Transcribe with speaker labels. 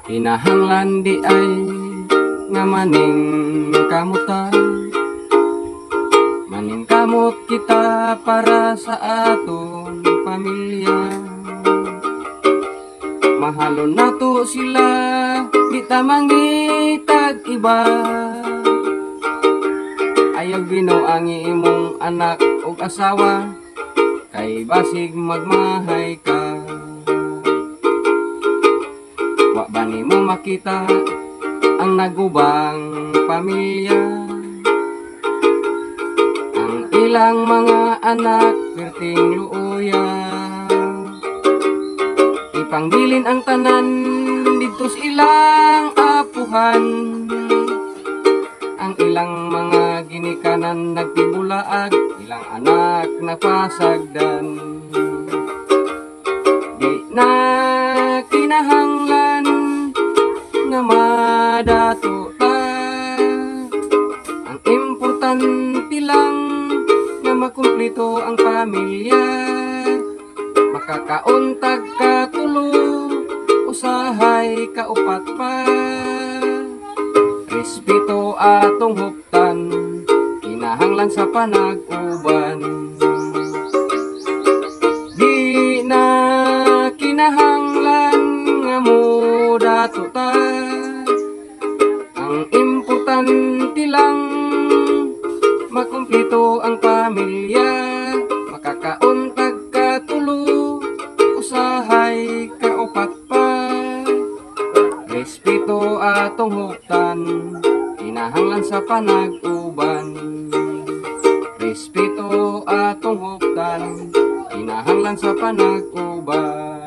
Speaker 1: Kinahanglan di ay nga maning kamutan, maning kamot kita para sa aton pamilya. Mahalon nato sila, di ta mangitag iba. Ayaw ginaw ang imong anak o asawa, kay basig magmahay ka. Wa ba nimo makita ang nagubang pamilya? Ang ilang mga anak perting luoya, ipangbilin ang tanan dito sa ilang apuhan. Ang ilang mga ginikanan nagtibulaag, ilang anak napasagdan. Di na kinahanglan nga madato ta, ang importante lang nga makumplito ang pamilya. Makakauntag ka tulo, usahay kaupat pa. Respeto atong huptan, kinahanglan sa panag-uban. Di na kinahanglan nga mudato ta, ang importante lang makumplito ang pamilya. Makakauntag ka tulo, usahay kaupat pa. Respeto atong huptan, kinahanglan sa panag-uban. Respeto atong huptan, kinahanglan sa panag-uban.